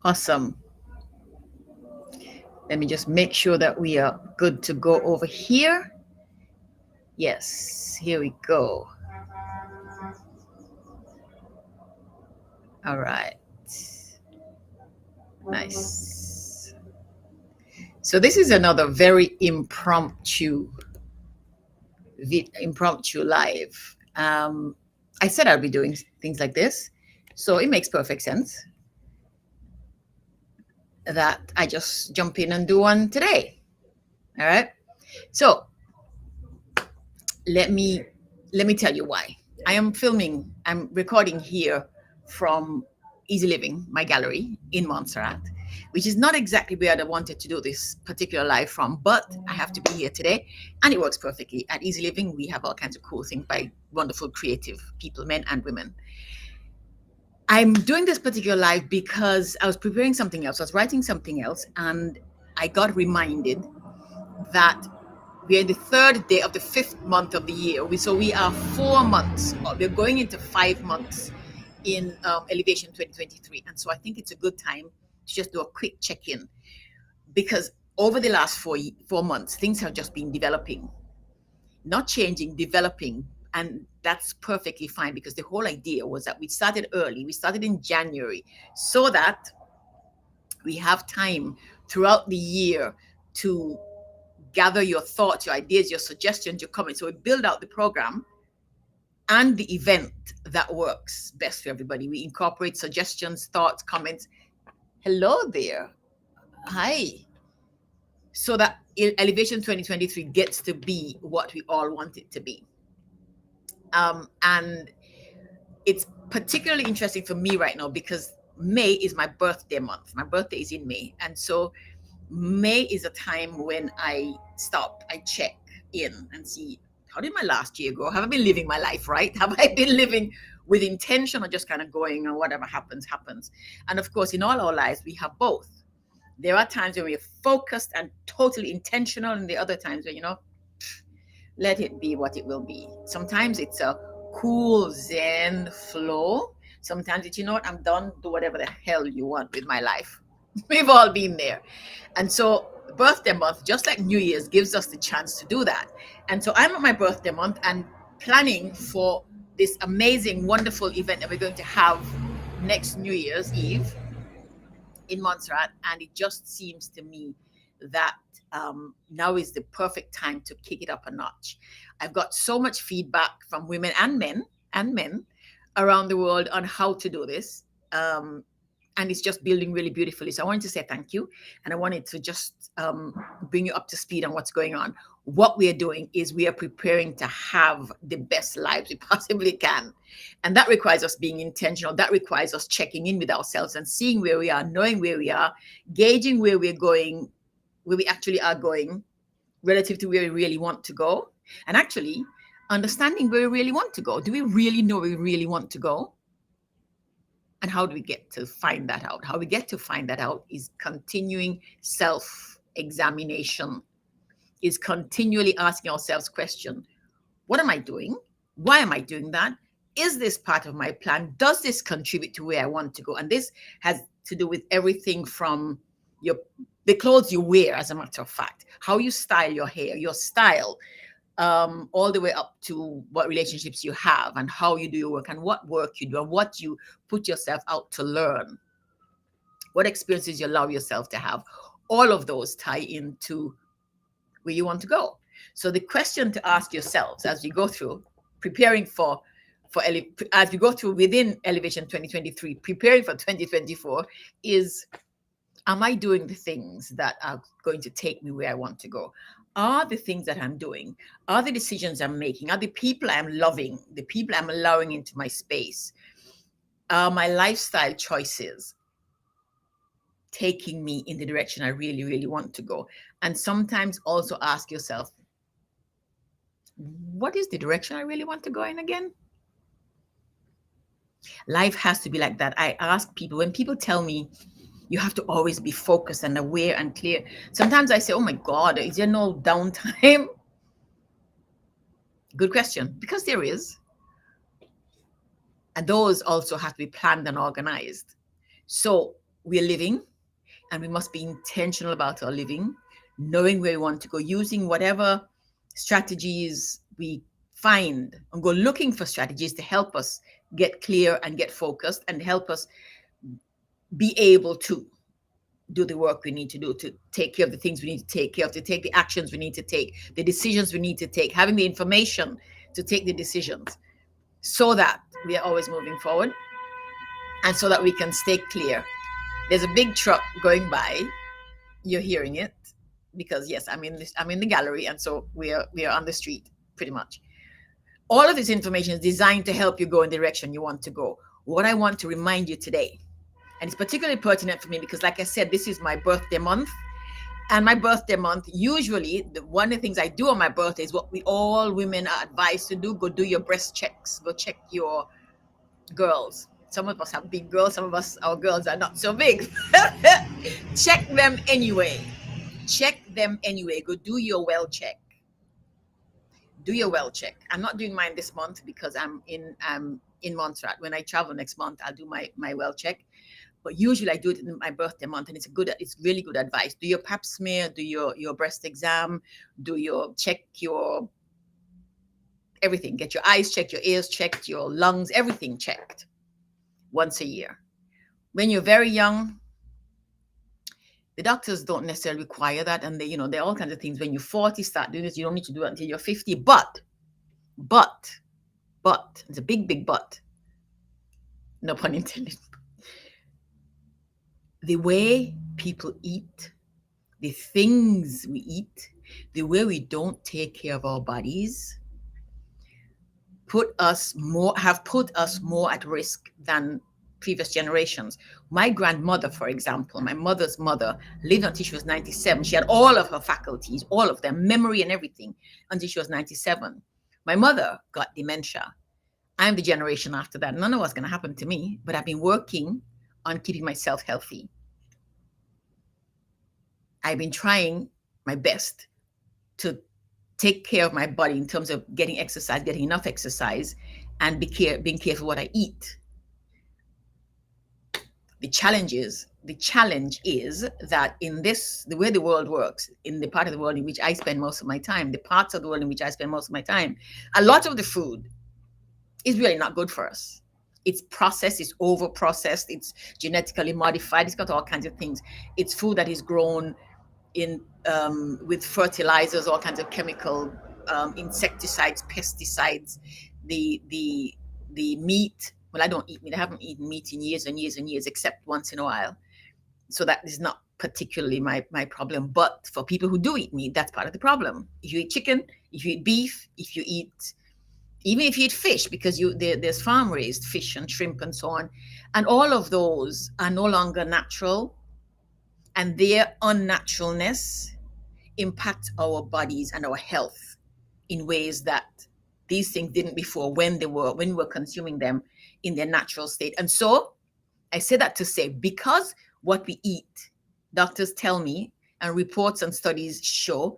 Awesome. Let me just make sure that we are good to go over here. Yes, here we go. All right. Nice. So this is another very impromptu live. I said I'll be doing things like this, so it makes perfect sense that I just jump in and do one today. All right. So let me let me tell you why. I'm recording here from Easy Living, my gallery in Montserrat, which is not exactly where I wanted to do this particular live from, but I have to be here today and it works perfectly. At Easy Living, we have all kinds of cool things by wonderful creative people, men and women. I'm doing this particular live because I was preparing something else. I was writing something else and I got reminded that we are in the third day of the fifth month of the year. So we are 4 months. We're going into 5 months in Elevation 2023. And so I think it's a good time to just do a quick check-in because over the last 4 months, things have just been developing, not changing, developing. And that's perfectly fine because the whole idea was that we started early. We started in January so that we have time throughout the year to gather your thoughts, your ideas, your suggestions, your comments. So we build out the program and the event that works best for everybody. We incorporate suggestions, thoughts, comments. Hello there. Hi. So that Elevation 2023 gets to be what we all want it to be. And it's particularly interesting for me right now because May is my birthday month. My birthday is in May. And so May is a time when I stop, I check in and see, how did my last year go? Have I been living my life right? Have I been living with intention or just kind of going and whatever happens, happens? And of course, in all our lives, we have both. There are times when we're focused and totally intentional, and the other times when, let it be what it will be. Sometimes it's a cool Zen flow. Sometimes it's, what, I'm done, do whatever the hell you want with my life. We've all been there. And so birthday month, just like New Year's, gives us the chance to do that. And so I'm at my birthday month and planning for this amazing, wonderful event that we're going to have next New Year's Eve in Montserrat. And it just seems to me that now is the perfect time to kick it up a notch. I've got so much feedback from women and men around the world on how to do this. And it's just building really beautifully. So I wanted to say thank you. And I wanted to just bring you up to speed on what's going on. What we are doing is we are preparing to have the best lives we possibly can. And that requires us being intentional. That requires us checking in with ourselves and seeing where we are, knowing where we are, gauging where we're going, where we actually are going relative to where we really want to go. And actually understanding where we really want to go. Do we really know where we really want to go? And how do we get to find that out? How we get to find that out is continuing self-examination, is continually asking ourselves question, what am I doing? Why am I doing that? Is this part of my plan? Does this contribute to where I want to go? And this has to do with everything from the clothes you wear, as a matter of fact, how you style your hair, your style, all the way up to what relationships you have and how you do your work and what work you do and what you put yourself out to learn, what experiences you allow yourself to have. All of those tie into where you want to go. So the question to ask yourselves as you go through preparing as we go through within Elevation 2023, preparing for 2024 is, am I doing the things that are going to take me where I want to go? Are the things that I'm doing, are the decisions I'm making, are the people I'm loving, the people I'm allowing into my space, are my lifestyle choices taking me in the direction I really, really want to go? And sometimes also ask yourself, what is the direction I really want to go in again? Life has to be like that. I ask people, when people tell me, you have to always be focused and aware and clear. Sometimes I say, oh my God, is there no downtime? Good question, because there is. And those also have to be planned and organized. So we're living, and we must be intentional about our living, knowing where we want to go, using whatever strategies we find, and go looking for strategies to help us get clear and get focused and help us be able to do the work we need to do, to take care of the things we need to take care of, to take the actions we need to take, the decisions we need to take, having the information to take the decisions, so that we are always moving forward and so that we can stay clear. There's a big truck going by. You're hearing it because yes, I'm in the gallery, and so we are on the street pretty much. All of this information is designed to help you go in the direction you want to go. What I want to remind you today, and it's particularly pertinent for me because, like I said, this is my birthday month. And my birthday month, usually, one of the things I do on my birthday is what we all women are advised to do: go do your breast checks, go check your girls. Some of us have big girls, some of us, our girls are not so big. Check them anyway. Check them anyway. Go do your well check. Do your well check. I'm not doing mine this month because I'm in Montserrat. When I travel next month, I'll do my well check. But usually I do it in my birthday month, and it's really good advice. Do your pap smear, do your breast exam, check your everything. Get your eyes checked, your ears checked, your lungs, everything checked once a year. When you're very young, the doctors don't necessarily require that, and there are all kinds of things. When you're 40, start doing this. You don't need to do it until you're 50. But it's a big but. No pun intended. The way people eat, the things we eat, the way we don't take care of our bodies have put us more at risk than previous generations. My grandmother, for example, my mother's mother, lived until she was 97. She had all of her faculties, all of them, memory and everything, until she was 97. My mother got dementia. I'm the generation after that. None of what's going to happen to me, but I've been working on keeping myself healthy. I've been trying my best to take care of my body in terms of getting exercise, getting enough exercise, and being careful what I eat. The challenge is that the way the world works, in the part of the world in which I spend most of my time, a lot of the food is really not good for us. It's processed, it's over processed, it's genetically modified, it's got all kinds of things. It's food that is grown in with fertilizers, all kinds of chemical insecticides, pesticides. The meat. Well, I don't eat meat. I haven't eaten meat in years and years and years, except once in a while. So that is not particularly my problem. But for people who do eat meat, that's part of the problem. If you eat chicken, if you eat beef, even if you eat fish, because there's farm raised fish and shrimp and so on, and all of those are no longer natural, and their unnaturalness impacts our bodies and our health in ways that these things didn't before, when we were consuming them in their natural state. And so I say that to say, because what we eat, doctors tell me, and reports and studies show,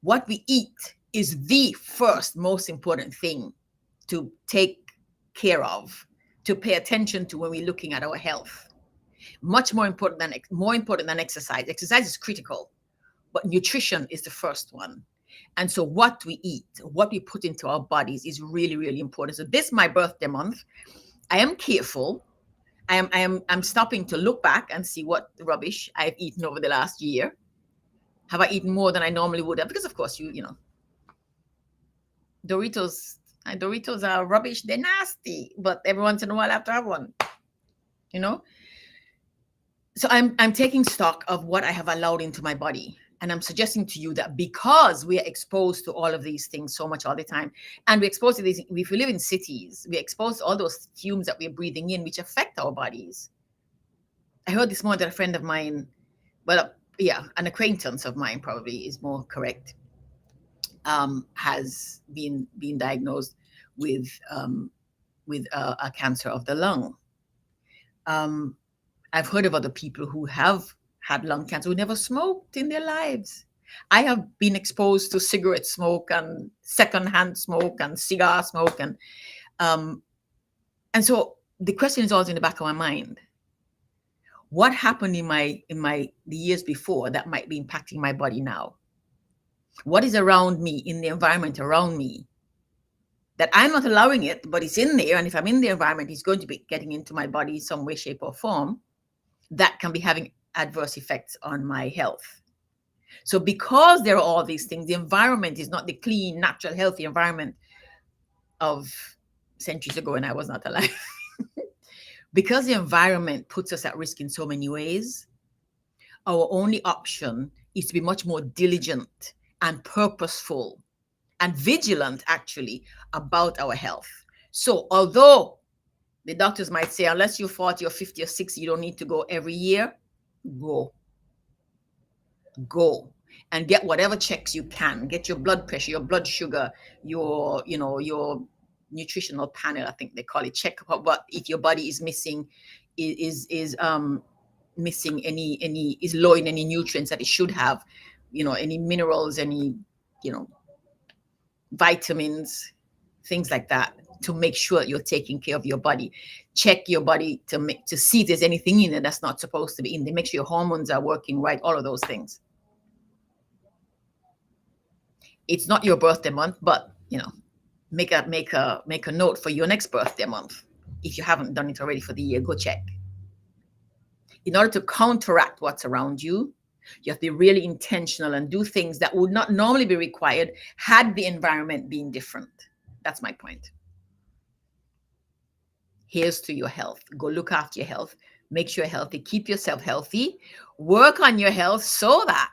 what we eat is the first most important thing to take care of, to pay attention to when we're looking at our health. Much more important than exercise. Exercise is critical, but nutrition is the first one. And so what we eat, what we put into our bodies is really, really important. So this, my birthday month, I am careful. I'm stopping to look back and see what rubbish I've eaten over the last year. Have I eaten more than I normally would have? Because of course, Doritos are rubbish. They're nasty, but every once in a while I have to have one. So I'm taking stock of what I have allowed into my body. And I'm suggesting to you that because we are exposed to all of these things so much all the time, and we're exposed to these, if we live in cities, we're exposed to all those fumes that we're breathing in, which affect our bodies. I heard this morning that a friend of mine, an acquaintance of mine probably is more correct, has been diagnosed with a cancer of the lung. I've heard of other people who have had lung cancer who never smoked in their lives. I have been exposed to cigarette smoke and secondhand smoke and cigar smoke, and so the question is always in the back of my mind: What happened in the years before that might be impacting my body now? What is around me, in the environment around me, that I'm not allowing it, but it's in there? And if I'm in the environment, it's going to be getting into my body in some way, shape, or form that can be having adverse effects on my health. So because there are all these things, the environment is not the clean, natural, healthy environment of centuries ago when I was not alive. Because the environment puts us at risk in so many ways, our only option is to be much more diligent and purposeful and vigilant, actually, about our health. So although the doctors might say, unless you're 40 or 50 or 60, you don't need to go every year, go. Go and get whatever checks you can. Get your blood pressure, your blood sugar, your nutritional panel, I think they call it. Check what if your body is missing, is missing any is low in any nutrients that it should have, any minerals, any vitamins, things like that, to make sure you're taking care of your body. Check your body to see if there's anything in it that's not supposed to be in there. Make sure your hormones are working right, all of those things. It's not your birthday month, but make a note for your next birthday month. If you haven't done it already for the year, go check. In order to counteract what's around you, you have to be really intentional and do things that would not normally be required had the environment been different. That's my point. Here's to your health. Go look after your health. Make sure you're healthy. Keep yourself healthy. Work on your health so that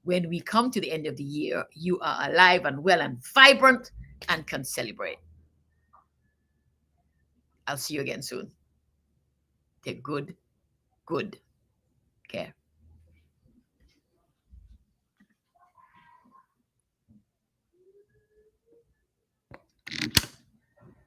when we come to the end of the year, you are alive and well and vibrant and can celebrate. I'll see you again soon. Take good care.